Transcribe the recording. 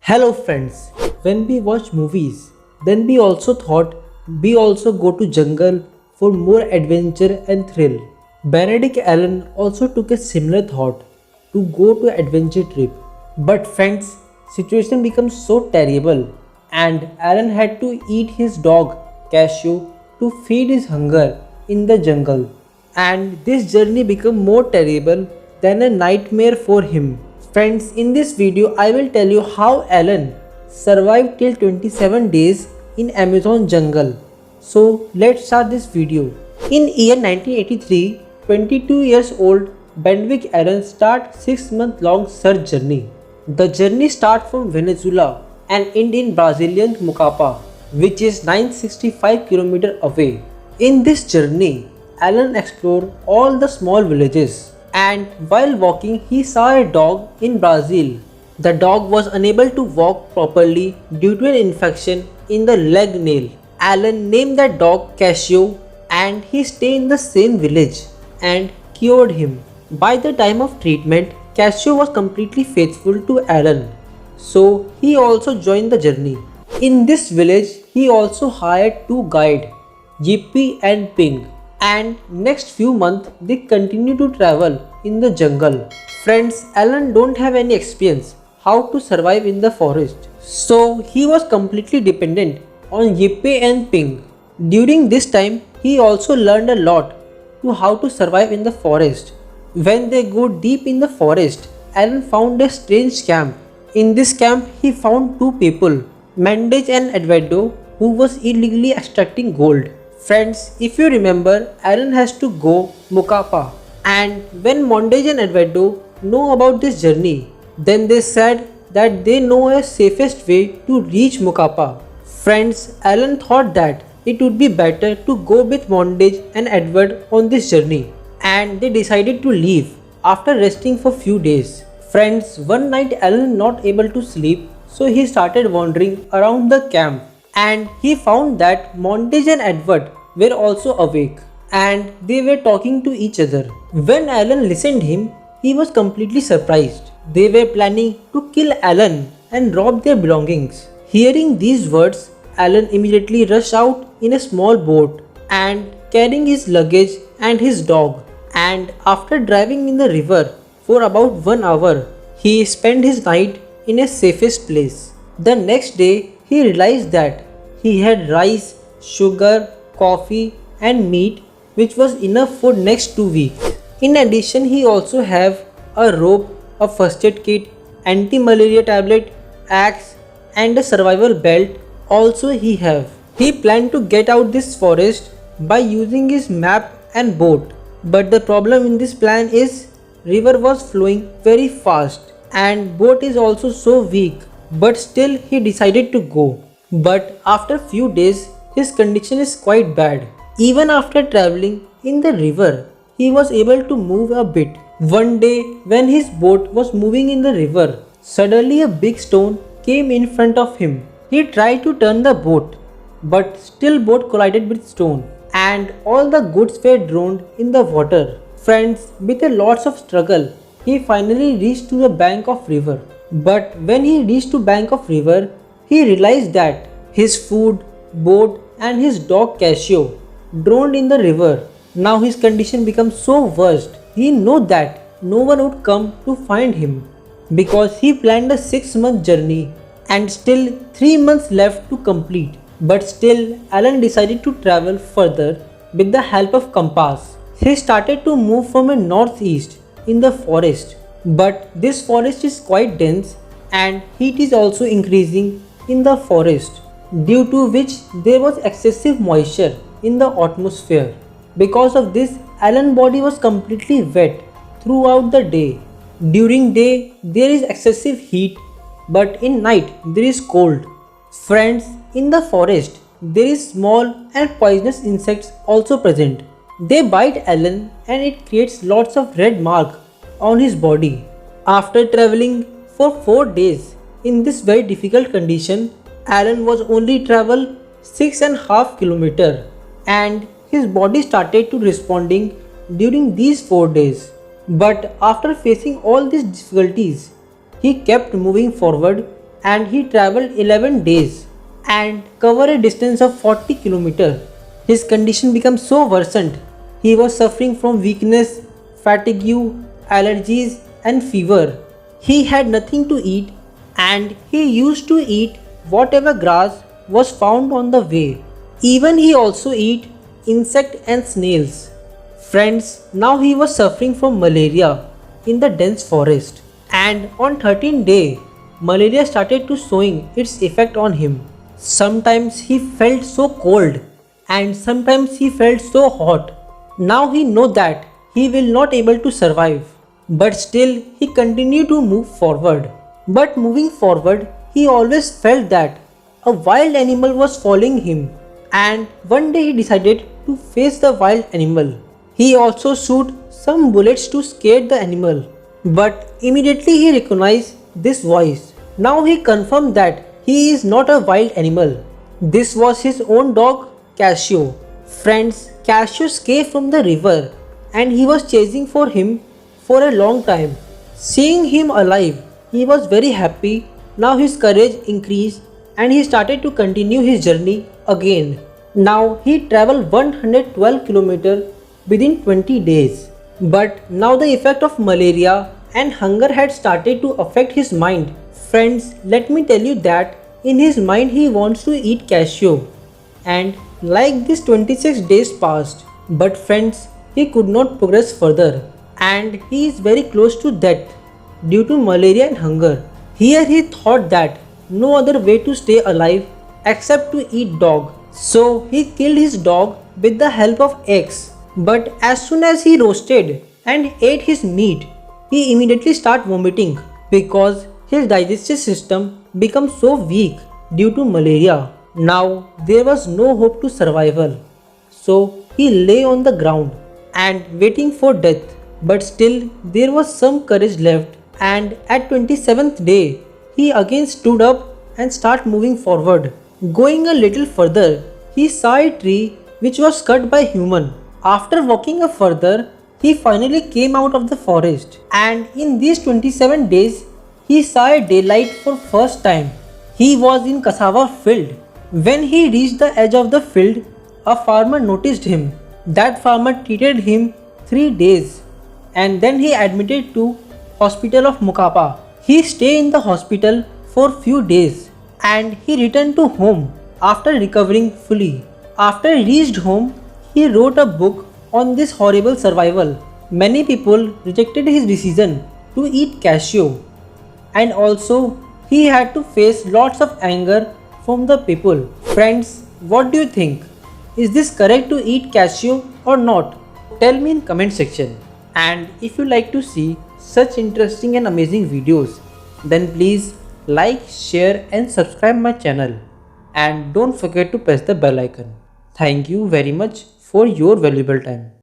Hello friends, when we watch movies, then we also thought we also go to jungle for more adventure and thrill. Benedict Allen also took a similar thought to go to adventure trip. But friends, situation becomes so terrible and Allen had to eat his dog Cashew to feed his hunger in the jungle. And this journey became more terrible than a nightmare for him. Friends, in this video I will tell you how Alan survived till 27 days in Amazon jungle. So let's start this video. In year 1983, 22 years old Benwick Allen start 6-month long search journey. The journey starts from Venezuela and ends in Brazilian Mucapa, which is 965 km away. In this journey, Alan explored all the small villages and while walking he saw a dog in Brazil. The dog was unable to walk properly due to an infection in the leg nail. Alan named the dog Casio and he stayed in the same village and cured him. By the time of treatment, Casio was completely faithful to Alan, so he also joined the journey. In this village, he also hired two guides, Yippee and Ping, and next few months they continue to travel in the jungle. Friends, Alan don't have any experience how to survive in the forest, so he was completely dependent on Yippee and Ping. During this time, he also learned a lot to how to survive in the forest. When they go deep in the forest, Alan found a strange camp. In this camp, he found two people, Mendez and Edwardo, who was illegally extracting gold. Friends, if you remember, Alan has to go Mucapa, and when Mendez and Edwardo know about this journey, then they said that they know a safest way to reach Mucapa. Friends, Alan thought that it would be better to go with Mendez and Edward on this journey, and they decided to leave after resting for few days. Friends, one night Alan not able to sleep, so he started wandering around the camp and he found that Mendez and Edward were also awake and they were talking to each other. When Alan listened him, he was completely surprised. They were planning to kill Alan and rob their belongings. Hearing these words, Alan immediately rushed out in a small boat and carrying his luggage and his dog, and after driving in the river for about 1 hour, he spent his night in a safest place. The next day, he realized that he had rice, sugar, coffee and meat, which was enough for next 2 weeks. In addition, he also have a rope, a first aid kit, anti-malaria tablet, axe and a survival belt also he have. He planned to get out this forest by using his map and boat. But the problem in this plan is river was flowing very fast and boat is also so weak, but still he decided to go. But after few days his condition is quite bad. Even after traveling in the river, he was able to move a bit. One day when his boat was moving in the river, suddenly a big stone came in front of him. He tried to turn the boat, but still boat collided with stone and all the goods were drowned in the water. Friends, with a lots of struggle, he finally reached to the bank of river. But when he reached to bank of river, he realized that his food, boat and his dog Casio drowned in the river. Now his condition becomes so worst. He know that no one would come to find him because he planned a 6-month journey and still 3 months left to complete. But still, Alan decided to travel further with the help of compass. He started to move from a northeast in the forest, but this forest is quite dense and heat is also increasing in the forest, due to which there was excessive moisture in the atmosphere. Because of this, Alan's body was completely wet throughout the day. During day, there is excessive heat, but in night, there is cold. Friends, in the forest, there is small and poisonous insects also present. They bite Alan and it creates lots of red mark on his body. After traveling for 4 days in this very difficult condition, Alan was only travel 6.5 km and his body started to responding during these 4 days. But after facing all these difficulties, he kept moving forward and he traveled 11 days and covered a distance of 40 kilometers. His condition became so worsened. He was suffering from weakness, fatigue, allergies, and fever. He had nothing to eat and he used to eat whatever grass was found on the way. Even he also eat insect and snails. Friends, now he was suffering from malaria in the dense forest. And on 13th day, malaria started to showing its effect on him. Sometimes he felt so cold and sometimes he felt so hot. Now he knows that he will not able to survive. But still he continued to move forward. But moving forward, he always felt that a wild animal was following him. And one day he decided to face the wild animal. He also shoot some bullets to scare the animal. But immediately he recognized this voice. Now he confirmed that he is not a wild animal. This was his own dog, Casio. Friends, Casio escaped from the river and he was chasing for him for a long time. Seeing him alive, he was very happy. Now his courage increased and he started to continue his journey again. Now he traveled 112 kilometers within 20 days. But now the effect of malaria and hunger had started to affect his mind. Friends, let me tell you that in his mind he wants to eat Casio. And like this 26 days passed. But friends, he could not progress further. And he is very close to death due to malaria and hunger. Here he thought that no other way to stay alive except to eat dog. So he killed his dog with the help of eggs. But as soon as he roasted and ate his meat, he immediately started vomiting because his digestive system became so weak due to malaria. Now there was no hope to survival. So he lay on the ground and waiting for death. But still there was some courage left, and at 27th day he again stood up and started moving forward. Going a little further, he saw a tree which was cut by human. After walking up further, he finally came out of the forest, and in these 27 days he saw a daylight for first time. He was in cassava field. When he reached the edge of the field, a farmer noticed him. That farmer treated him 3 days and then he admitted to hospital of Mokapa. He stayed in the hospital for few days and he returned to home after recovering fully. After he reached home, he wrote a book on this horrible survival. Many people rejected his decision to eat Casio, and also he had to face lots of anger from the people. Friends, what do you think? Is this correct to eat Casio or not? Tell me in comment section. And if you like to see such interesting and amazing videos, then please like, share and subscribe my channel. And don't forget to press the bell icon. Thank you very much for your valuable time.